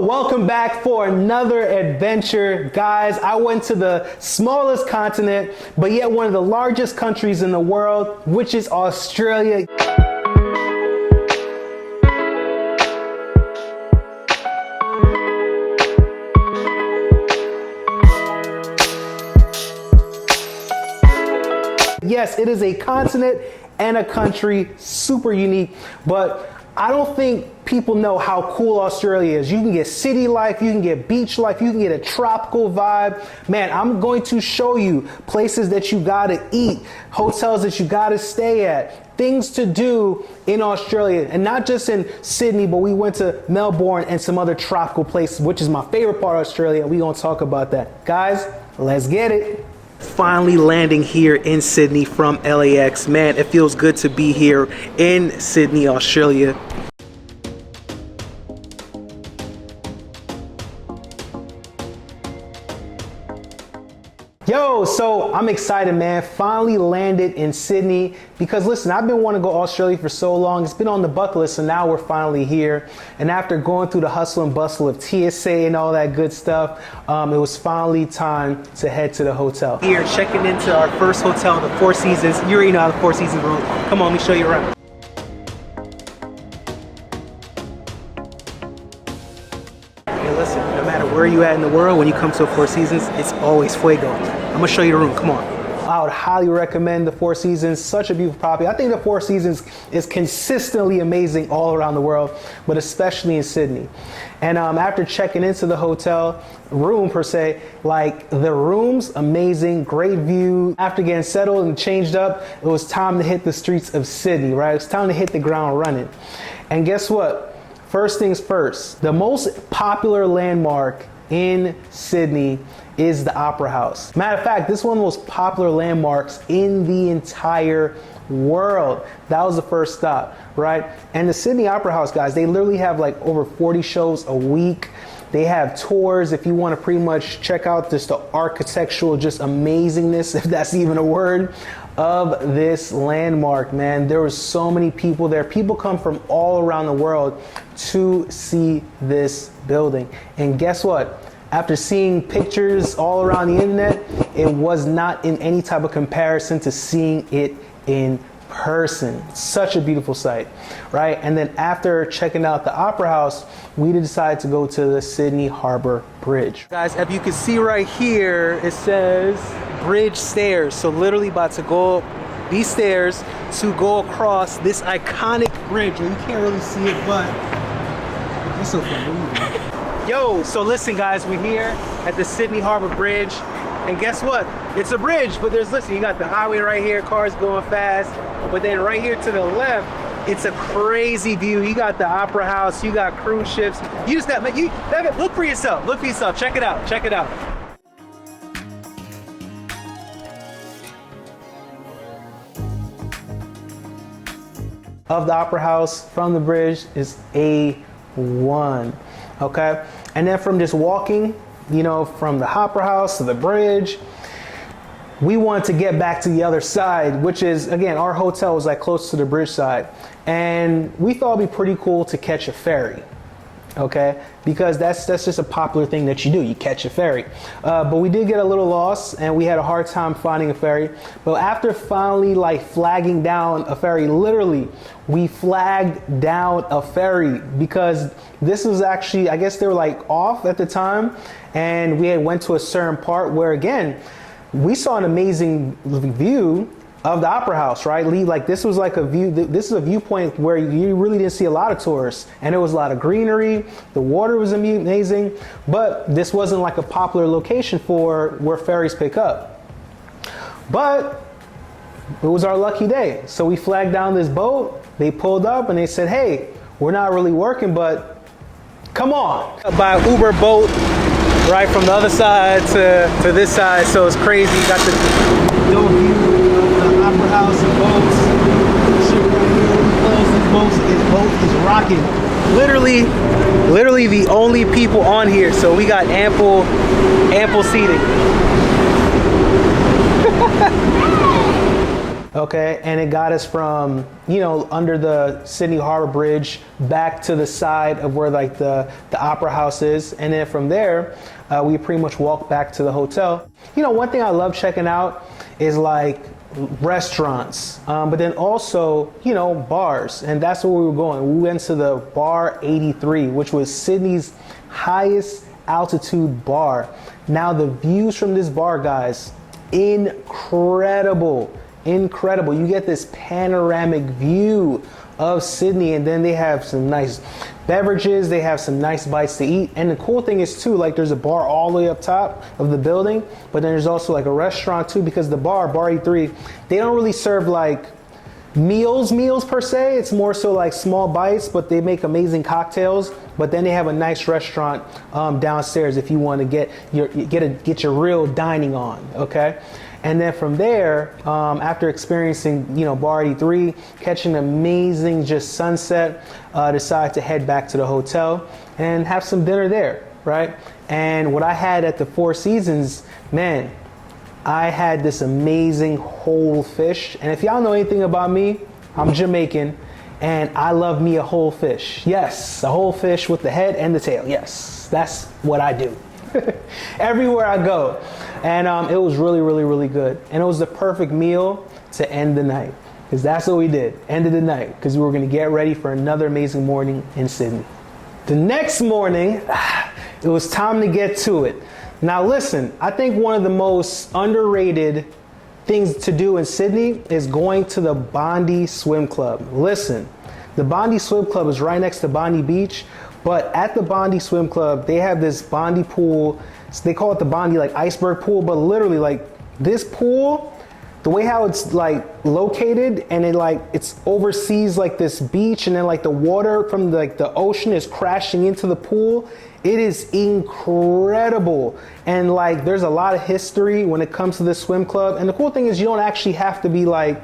welcome back for another adventure. Guys, I went to the smallest continent, but yet one of the largest countries in the world, which is Australia. Yes, it is a continent and a country, super unique, but I don't think people know how cool Australia is. You can get city life, you can get beach life, you can get a tropical vibe. Man, I'm going to show you places that you gotta eat, hotels that you gotta stay at, things to do in Australia, and not just in Sydney, but we went to Melbourne and some other tropical places, which is my favorite part of Australia. We're gonna talk about that. Guys, let's get it. Finally landing here in Sydney from LAX. Man, it feels good to be here in Sydney, Australia. Yo, so I'm excited, man. Finally landed in Sydney because listen, I've been wanting to go to Australia for so long. It's been on the bucket list, so now we're finally here. And after going through the hustle and bustle of TSA and all that good stuff, it was finally time to head to the hotel. Here, checking into our first hotel, the Four Seasons. You already know how the Four Seasons roll. Come on, let me show you around. Listen, no matter where you at in the world, when you come to a Four Seasons, it's always fuego. I'm gonna show you the room, come on. I would highly recommend the Four Seasons, such a beautiful property. I think the Four Seasons is consistently amazing all around the world, but especially in Sydney. And after checking into the hotel room per se, like the room's amazing, great view. After getting settled and changed up, it was time to hit the streets of Sydney, right? It was time to hit the ground running. And guess what? First things first, the most popular landmark in Sydney is the Opera House. Matter of fact, this is one of the most popular landmarks in the entire world. That was the first stop, right? And the Sydney Opera House, guys, they literally have like over 40 shows a week. They have tours if you want to pretty much check out just the architectural just amazingness, if that's even a word, of this landmark, man. There were so many people there. People come from all around the world to see this building. And guess what? After seeing pictures all around the internet, it was not in any type of comparison to seeing it in person. Such a beautiful sight, right? And then after checking out the Opera House, we decided to go to the Sydney Harbour Bridge. Guys, if you can see right here, it says bridge stairs. So literally about to go up these stairs to go across this iconic bridge. You can't really see it, but it's so fun. Yo, so listen guys, we're here at the Sydney Harbour Bridge. And guess what? It's a bridge, but listen, you got the highway right here, cars going fast. But then right here to the left, it's a crazy view. You got the Opera House, you got cruise ships. You just got, look for yourself, check it out, check it out. Of the Opera House from the bridge is A1, okay? And then from just walking, you know, from the Opera House to the bridge, we wanted to get back to the other side, which is, again, our hotel was like close to the bridge side. And we thought it'd be pretty cool to catch a ferry, okay? Because that's just a popular thing that you do, you catch a ferry. But we did get a little lost and we had a hard time finding a ferry. But after finally like flagging down a ferry, literally, we flagged down a ferry because this was actually, I guess they were like off at the time. And we had went to a certain part where again, we saw an amazing view of the Opera House, right? Like this was like a view, this is a viewpoint where you really didn't see a lot of tourists and there was a lot of greenery, the water was amazing, but this wasn't like a popular location for where ferries pick up. But it was our lucky day. So we flagged down this boat, they pulled up and they said, hey, we're not really working, but come on. By Uber boat, right from the other side to this side, so it's crazy. You got the view of the Opera House and boats. Shit right here, we close these boats, this boat is rocking. Literally the only people on here, so we got ample seating. Okay, and it got us from, you know, under the Sydney Harbor Bridge back to the side of where like the Opera House is. And then from there, we pretty much walked back to the hotel. You know, one thing I love checking out is like restaurants, but then also, you know, bars. And that's where we were going. We went to the Bar 83, which was Sydney's highest altitude bar. Now the views from this bar, guys, incredible. Incredible. You get this panoramic view of Sydney, and then they have some nice beverages, they have some nice bites to eat. And the cool thing is too, like there's a bar all the way up top of the building, but then there's also like a restaurant too, because the bar E3, they don't really serve like meals per se. It's more so like small bites, but they make amazing cocktails. But then they have a nice restaurant downstairs if you want to get your real dining on. Okay. And then from there, after experiencing, you know, Bar 83, catching an amazing just sunset, decide to head back to the hotel and have some dinner there, right? And what I had at the Four Seasons, man, I had this amazing whole fish. And if y'all know anything about me, I'm Jamaican, and I love me a whole fish. Yes, a whole fish with the head and the tail. Yes, that's what I do. Everywhere I go. And it was really, really, really good. And it was the perfect meal to end the night, because that's what we did. Ended the night, because we were going to get ready for another amazing morning in Sydney. The next morning, it was time to get to it. Now listen, I think one of the most underrated things to do in Sydney is going to the Bondi Swim Club. Listen, the Bondi Swim Club is right next to Bondi Beach. But at the Bondi Swim Club, they have this Bondi pool. So they call it the Bondi like iceberg pool, but literally like this pool, the way how it's like located, and it's oversees like this beach, and then like the water from the ocean is crashing into the pool. It is incredible. And like there's a lot of history when it comes to this swim club. And the cool thing is you don't actually have to be like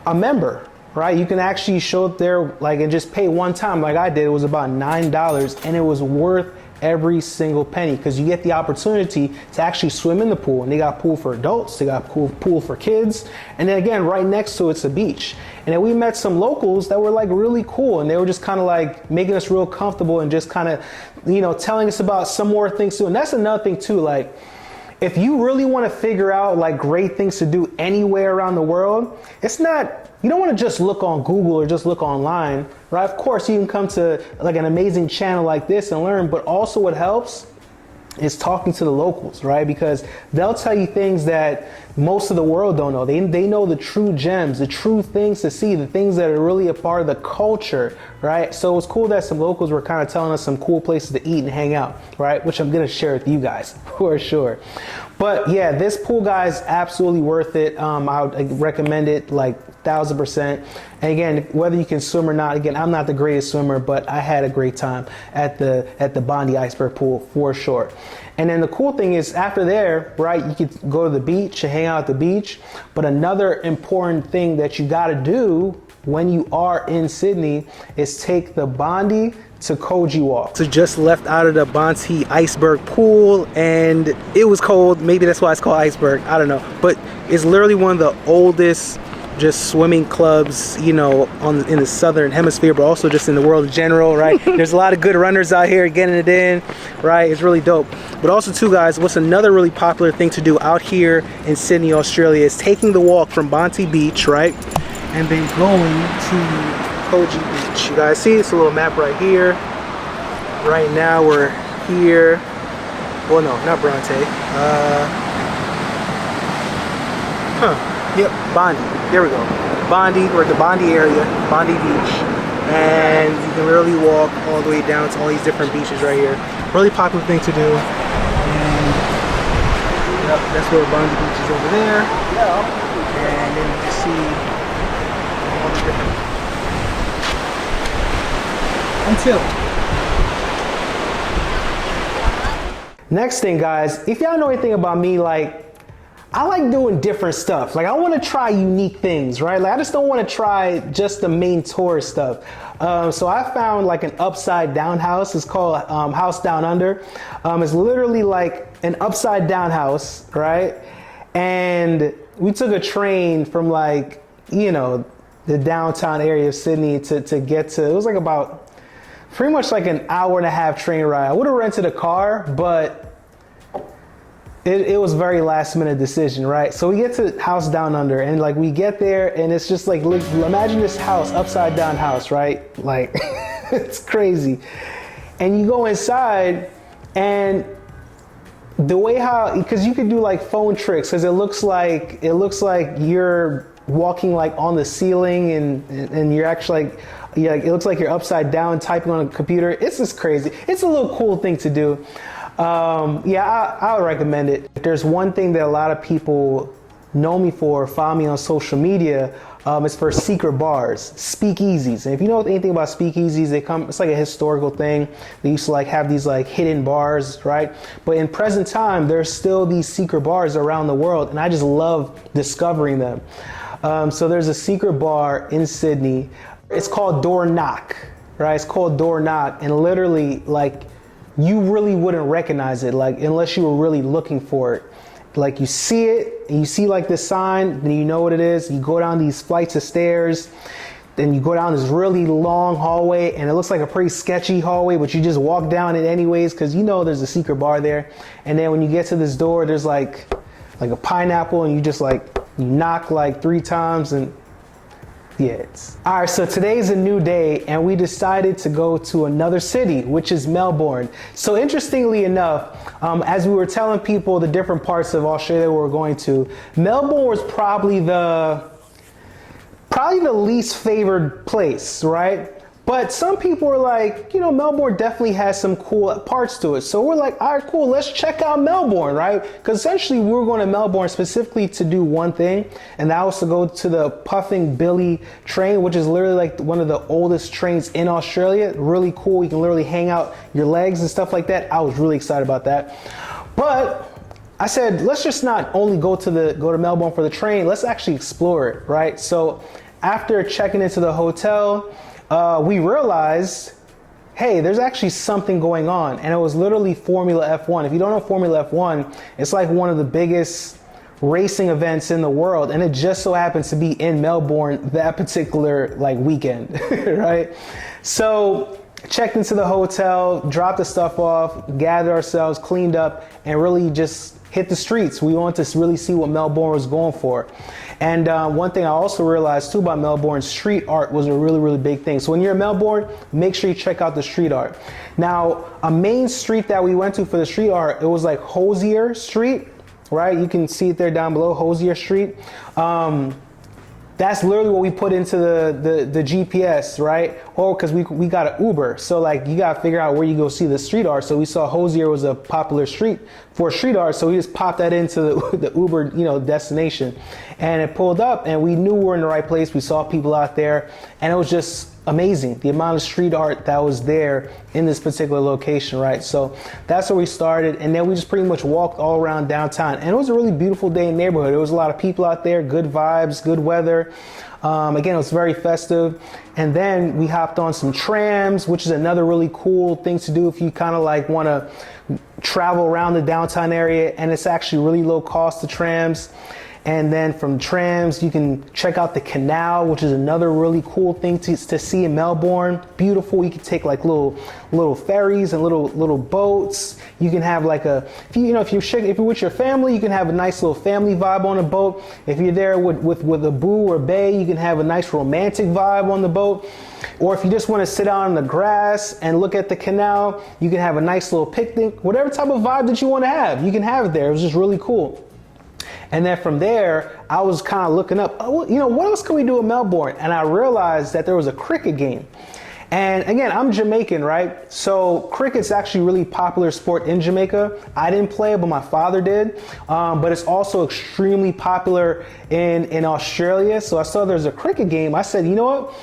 a member. Right, you can actually show up there like and just pay one time like I did. It was about $9, and it was worth every single penny, because you get the opportunity to actually swim in the pool. And they got pool for adults, they got pool for kids, and then again right next to it's a beach. And then we met some locals that were like really cool, and they were just kind of like making us real comfortable and just kind of, you know, telling us about some more things too. And that's another thing too, like if you really want to figure out like great things to do anywhere around the world, it's not, you don't want to just look on Google or just look online, right? Of course, you can come to like an amazing channel like this and learn, but also what helps is talking to the locals, right? Because they'll tell you things that most of the world don't know. They know the true gems, the true things to see, the things that are really a part of the culture, right? So it's cool that some locals were kind of telling us some cool places to eat and hang out, right? Which I'm gonna share with you guys for sure. But yeah, this pool, guys, absolutely worth it. I would recommend it like 1000%. And again, whether you can swim or not, again, I'm not the greatest swimmer, but I had a great time at the Bondi Iceberg Pool for sure. And then the cool thing is after there, right, you could go to the beach and hang out at the beach. But another important thing that you got to do when you are in Sydney is take the Bondi to Koji Walk. So just left out of the Bondi Iceberg Pool, and it was cold. Maybe that's why it's called iceberg. I don't know. But it's literally one of the oldest just swimming clubs, you know, in the southern hemisphere, but also just in the world in general, right? There's a lot of good runners out here getting it in, right? It's really dope. But also too, guys, what's another really popular thing to do out here in Sydney, Australia is taking the walk from Bondi Beach, right? And then going to Koji Beach. You guys see it's a little map right here. Right now we're here. Well, no, not Bronte. Yep, Bondi. There we go. Bondi, we're at the Bondi area, Bondi Beach. And you can literally walk all the way down to all these different beaches right here. Really popular thing to do. And yep, that's where Bondi Beach is over there. And then you can see all the different until. Next thing, guys, if y'all know anything about me, like, I like doing different stuff. Like I want to try unique things, right? Like I just don't want to try just the main tourist stuff. So I found like an upside down house. It's called House Down Under. It's literally like an upside down house, right? And we took a train from like, the downtown area of Sydney to get to. It was like about pretty much like an hour and a half train ride. I would have rented a car, but it was a very last minute decision, right? So we get to House Down Under, and like we get there, and it's just like, look, imagine this house, upside down house, right? Like it's crazy. And you go inside, and the way because you could do like phone tricks, because it looks like you're walking like on the ceiling, and you're actually like, yeah, it looks like you're upside down typing on a computer. It's just crazy. It's a little cool thing to do. I would recommend it. If there's one thing that a lot of people know me for, follow me on social media, it's for secret bars, speakeasies. And if you know anything about speakeasies, it's like a historical thing. They used to like have these like hidden bars, right? But in present time, there's still these secret bars around the world, and I just love discovering them. So there's a secret bar in Sydney. It's called Door Knock, right? It's called Door Knock, and literally, like, you really wouldn't recognize it, like, unless you were really looking for it. Like, you see it, and you see like this sign, then you know what it is. You go down these flights of stairs, then you go down this really long hallway, and it looks like a pretty sketchy hallway, but you just walk down it anyways, because you know there's a secret bar there. And then when you get to this door, there's like a pineapple, and you just like, you knock like 3 times, and yeah. All right, so today's a new day, and we decided to go to another city, which is Melbourne. So interestingly enough, as we were telling people the different parts of Australia we were going to, Melbourne was probably the least favored place, right? But some people are like, Melbourne definitely has some cool parts to it. So we're like, all right, cool, let's check out Melbourne, right? Because essentially we were going to Melbourne specifically to do one thing, and that was to go to the Puffing Billy train, which is literally like one of the oldest trains in Australia. Really cool. You can literally hang out your legs and stuff like that. I was really excited about that. But I said, let's just not only go to Melbourne for the train, let's actually explore it, right? So after checking into the hotel, we realized, hey, there's actually something going on, and it was literally Formula F1. If you don't know Formula F1, it's like one of the biggest racing events in the world, and it just so happens to be in Melbourne that particular like weekend, right? So checked into the hotel, dropped the stuff off, gathered ourselves, cleaned up, and really just hit the streets. We wanted to really see what Melbourne was going for. And one thing I also realized too about Melbourne, street art was a really, really big thing. So when you're in Melbourne, make sure you check out the street art. Now, a main street that we went to for the street art, it was like Hosier Street, right? You can see it there down below, Hosier Street. That's literally what we put into the GPS, right? Or because we got an Uber. So like you got to figure out where you go see the street art. So we saw Hosier was a popular street for street art. So we just popped that into the Uber, destination, and it pulled up, and we knew we were in the right place. We saw people out there, and it was just amazing, the amount of street art that was there in this particular location, right? So that's where we started, and then we just pretty much walked all around downtown, and it was a really beautiful day in the neighborhood. There was a lot of people out there, good vibes, good weather. Again, it was very festive. And then we hopped on some trams, which is another really cool thing to do if you kind of like want to travel around the downtown area, and it's actually really low cost, the trams. And then from trams, you can check out the canal, which is another really cool thing to see in Melbourne. Beautiful. You can take like little ferries and little boats. You can have like if you're with your family, you can have a nice little family vibe on a boat. If you're there with a boo or bae, you can have a nice romantic vibe on the boat. Or if you just want to sit out on the grass and look at the canal, you can have a nice little picnic. Whatever type of vibe that you want to have, you can have it there. It was just really cool. And then from there, I was kind of looking up, what else can we do in Melbourne? And I realized that there was a cricket game. And again, I'm Jamaican, right? So cricket's actually a really popular sport in Jamaica. I didn't play it, but my father did. But it's also extremely popular in Australia. So I saw there's a cricket game. I said, you know what?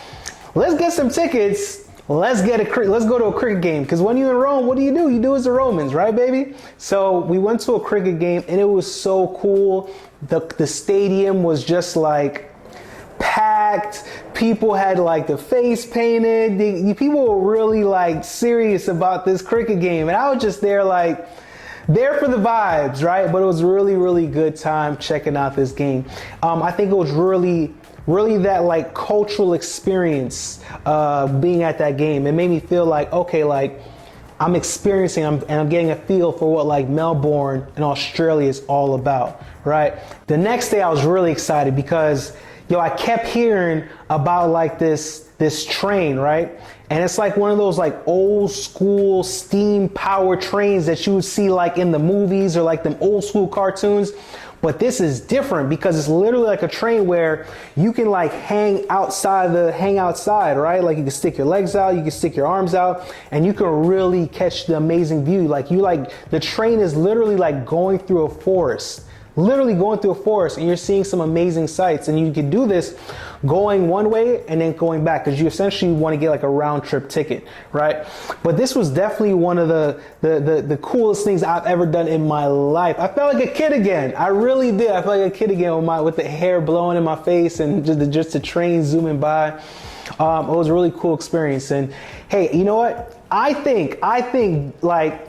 Let's get some tickets. Let's go to a cricket game, because when you're in Rome, what do? You do as the Romans, right, baby? So we went to a cricket game, and it was so cool. The stadium was just like packed. People had like the face painted. People were really like serious about this cricket game, and I was just there for the vibes, right? But it was really, really good time checking out this game. I think it was really really that like cultural experience being at that game. It made me feel like, okay, like I'm experiencing and I'm getting a feel for what like Melbourne and Australia is all about, right? The next day I was really excited because I kept hearing about like this train, right? And it's like one of those like old school steam powered trains that you would see like in the movies or like them old school cartoons. But this is different because it's literally like a train where you can like hang outside, right? Like you can stick your legs out, you can stick your arms out, and you can really catch the amazing view. The train is literally like going through a forest. Literally going through a forest, and you're seeing some amazing sights. And you can do this going one way and then going back because you essentially want to get like a round trip ticket, right? But this was definitely one of the coolest things I've ever done in my life. I felt like a kid again. I really did. I felt like a kid again with the hair blowing in my face and just the train zooming by. It was a really cool experience. And hey, you know what? I think like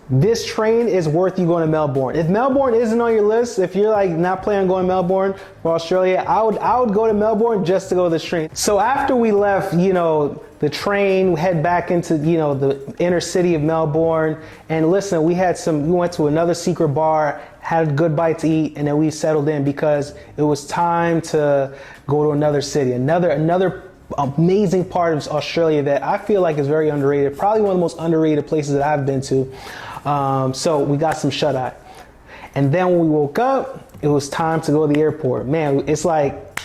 this train is worth you going to Melbourne. If Melbourne isn't on your list, if you're like not planning on going to Melbourne for Australia, I would go to Melbourne just to go to this train. So after we left, the train, head back into, the inner city of Melbourne. And listen, we went to another secret bar, had a good bite to eat, and then we settled in because it was time to go to another city, another amazing part of Australia that I feel like is very underrated, probably one of the most underrated places that I've been to. So we got some shut-eye. And then when we woke up, it was time to go to the airport. Man, it's like,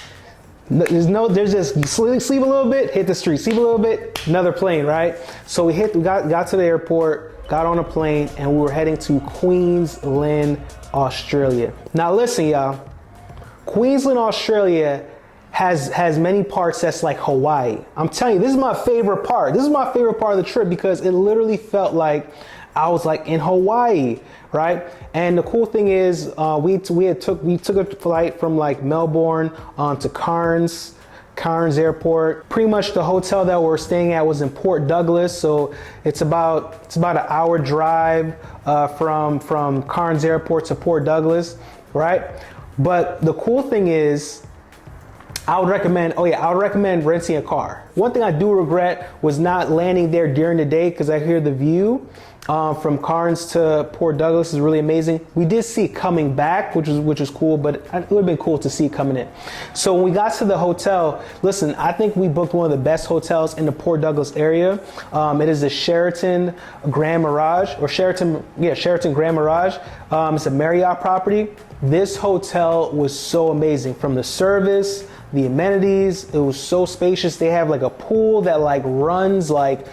there's just, you sleep a little bit, hit the street, sleep a little bit, another plane, right? So we got to the airport, got on a plane, and we were heading to Queensland, Australia. Now listen, y'all, Queensland, Australia has many parts that's like Hawaii. I'm telling you, this is my favorite part. This is my favorite part of the trip because it literally felt like I was like in Hawaii, right? And the cool thing is, we took a flight from like Melbourne to Cairns Airport. Pretty much the hotel that we're staying at was in Port Douglas, so it's about an hour drive from Cairns Airport to Port Douglas, right? But the cool thing is, I would recommend renting a car. One thing I do regret was not landing there during the day because I hear the view from Cairns to Port Douglas is really amazing. We did see it coming back, which was cool, but it would have been cool to see it coming in. So when we got to the hotel, listen, I think we booked one of the best hotels in the Port Douglas area. It is the Sheraton Grand Mirage, Sheraton Grand Mirage. It's a Marriott property. This hotel was so amazing, from the service, the amenities. It was so spacious. They have like a pool that like runs like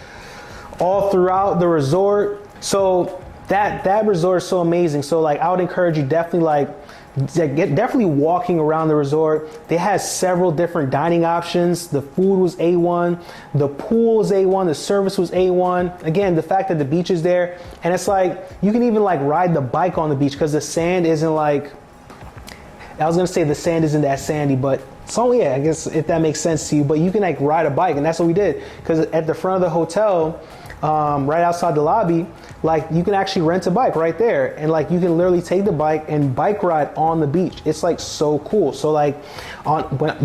all throughout the resort. So that resort is so amazing. So like I would encourage you definitely definitely walking around the resort. They had several different dining options. The food was A1, the pool was A1, the service was A1. Again, the fact that the beach is there, and it's like you can even like ride the bike on the beach because the sand isn't like, I was gonna say the sand isn't that sandy, but so yeah, I guess if that makes sense to you, but you can like ride a bike, and that's what we did. Because at the front of the hotel, right outside the lobby, like you can actually rent a bike right there, and like you can literally take the bike and bike ride on the beach. It's like so cool. So like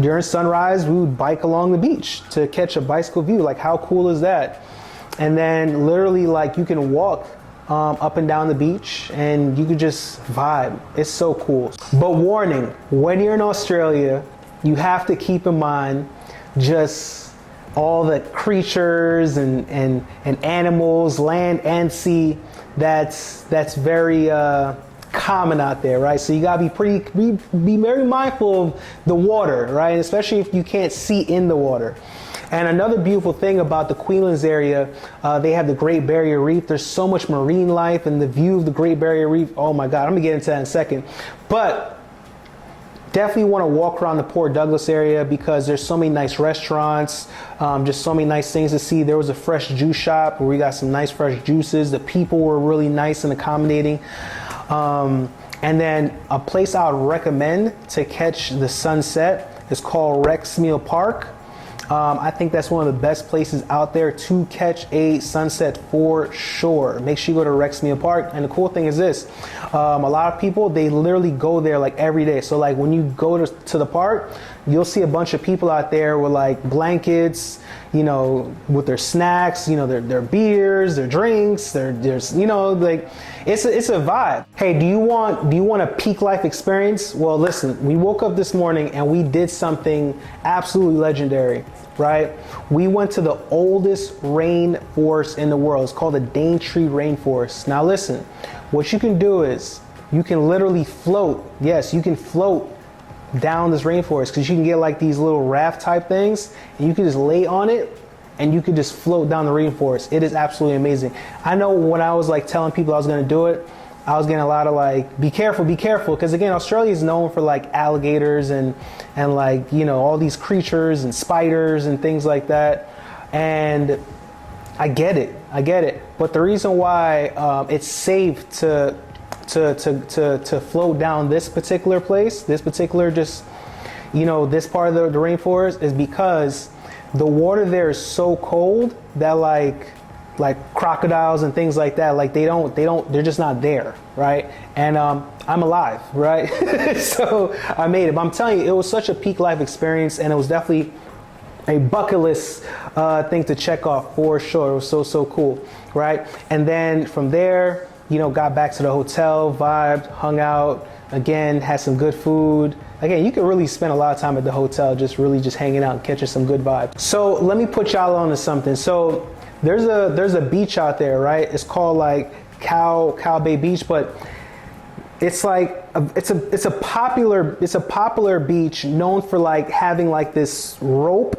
during sunrise, we would bike along the beach to catch a bicycle view. Like how cool is that? And then literally like you can walk up and down the beach and you can just vibe. It's so cool. But warning, when you're in Australia, you have to keep in mind just all the creatures and animals, land and sea, that's very common out there, right? So you gotta be very mindful of the water, right? Especially if you can't see in the water. And another beautiful thing about the Queensland area, they have the Great Barrier Reef. There's so much marine life, and the view of the Great Barrier Reef, oh my God, I'm gonna get into that in a second. But definitely want to walk around the Port Douglas area because there's so many nice restaurants, just so many nice things to see. There was a fresh juice shop where we got some nice fresh juices. The people were really nice and accommodating. And then a place I would recommend to catch the sunset is called Rexmeal Park. I think that's one of the best places out there to catch a sunset for sure. Make sure you go to Rexmeal Park. And the cool thing is this, a lot of people, they literally go there like every day. So like when you go to the park, you'll see a bunch of people out there with like blankets, you know, with their snacks, you know, their beers, their drinks, there's, you know, like it's a vibe. Hey, do you want a peak life experience? Well, listen, we woke up this morning and we did something absolutely legendary, right? We went to the oldest rainforest in the world. It's called the Daintree Rainforest. Now listen, what you can do is you can literally float. Yes, you can float down this rainforest, because you can get like these little raft type things and you can just lay on it and you can just float down the rainforest. It is absolutely amazing. I know when I was like telling people I was going to do it, I was getting a lot of like, be careful, because again, Australia is known for like alligators and like, you know, all these creatures and spiders and things like that. And I get it. But the reason why it's safe to float down this particular place, this particular just, you know, this part of the rainforest, is because the water there is so cold that like crocodiles and things like that, like they're just not there, right? And I'm alive, right? So I made it. But I'm telling you, it was such a peak life experience, and it was definitely a bucket list thing to check off for sure. It was so cool, right? And then from there, you know, got back to the hotel, vibed, hung out, again, had some good food. Again, you can really spend a lot of time at the hotel just hanging out and catching some good vibes. So let me put y'all on to something. So there's a beach out there, right? It's called like Cow Bay Beach, but it's like it's a popular beach known for like having like this rope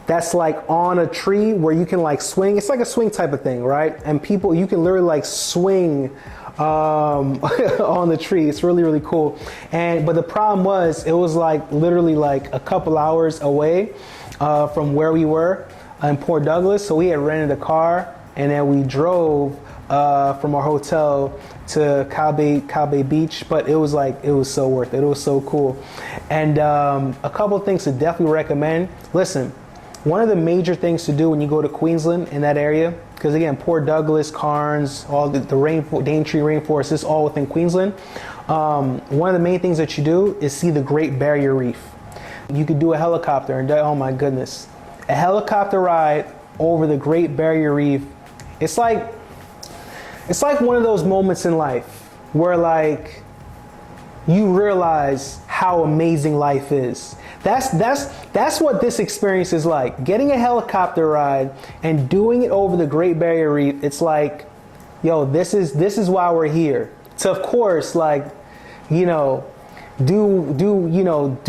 that's like on a tree where you can like swing. It's like a swing type of thing, right? And you can literally like swing on the tree. It's really cool. But the problem was, it was like literally like a couple hours away from where we were in Port Douglas. So we had rented a car and then we drove from our hotel to Cow Bay Beach. But it was so worth it. It was so cool. And a couple of things to definitely recommend. Listen, one of the major things to do when you go to Queensland in that area, because again, Port Douglas, Cairns, all the Daintree Rainforest is all within Queensland. One of the main things that you do is see the Great Barrier Reef. You could do a helicopter, and oh my goodness, a helicopter ride over the Great Barrier Reef. It's like one of those moments in life where like you realize how amazing life is. That's what this experience is like. Getting a helicopter ride and doing it over the Great Barrier Reef. It's like, yo, this is why we're here. So of course, like, you know, do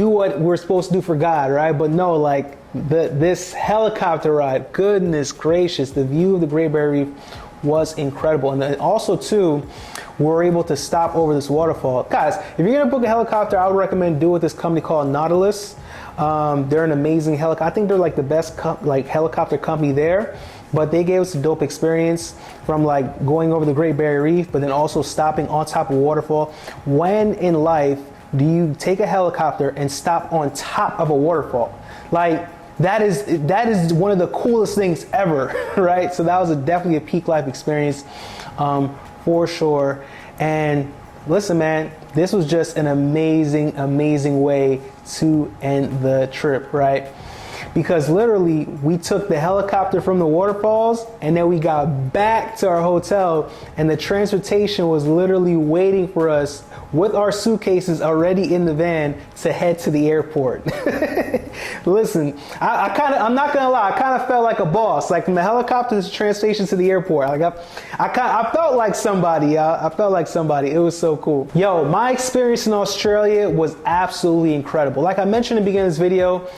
what we're supposed to do for God, right? But no, like this helicopter ride, goodness gracious, the view of the Great Barrier Reef was incredible. And then also too, we were able to stop over this waterfall. Guys, if you're gonna book a helicopter, I would recommend do it with this company called Nautilus. They're an amazing helicopter. I think they're like the best helicopter company there. But they gave us a dope experience from like going over the Great Barrier Reef, but then also stopping on top of a waterfall. When in life do you take a helicopter and stop on top of a waterfall? Like that is one of the coolest things ever, right? So that was definitely a peak life experience for sure. And listen, man, this was just an amazing way to end the trip, right? Because literally we took the helicopter from the waterfalls and then we got back to our hotel and the transportation was literally waiting for us with our suitcases already in the van to head to the airport. Listen, I'm not gonna lie, I kind of felt like a boss, like from the helicopter to the train station to the airport. Like I felt like somebody. I felt like somebody. It was so cool. Yo, my experience in Australia was absolutely incredible. Like I mentioned in the beginning of this video,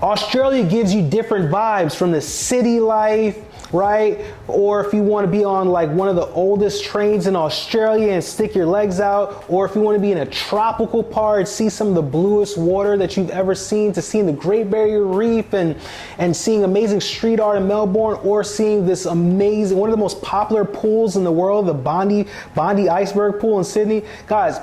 Australia gives you different vibes from the city life, right? Or if you want to be on like one of the oldest trains in Australia and stick your legs out, or if you want to be in a tropical part, see some of the bluest water that you've ever seen, to seeing the Great Barrier Reef and seeing amazing street art in Melbourne, or seeing this amazing, one of the most popular pools in the world, the Bondi Iceberg Pool in Sydney. Guys,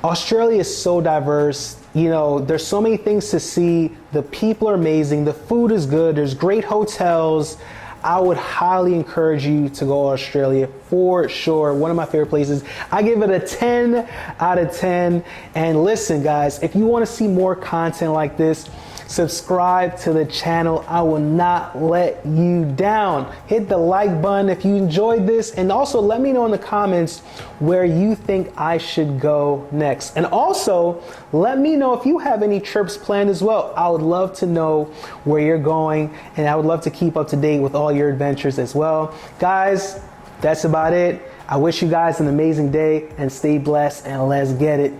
Australia is so diverse. You know, there's so many things to see. The people are amazing. The food is good. There's great hotels. I would highly encourage you to go to Australia for sure. One of my favorite places. I give it a 10 out of 10. And listen, guys, if you want to see more content like this, subscribe to the channel. I will not let you down. Hit the like button if you enjoyed this, and also let me know in the comments where you think I should go next. And also let me know if you have any trips planned as well. I would love to know where you're going, and I would love to keep up to date with all your adventures as well. Guys, that's about it. I wish you guys an amazing day, and stay blessed, and let's get it.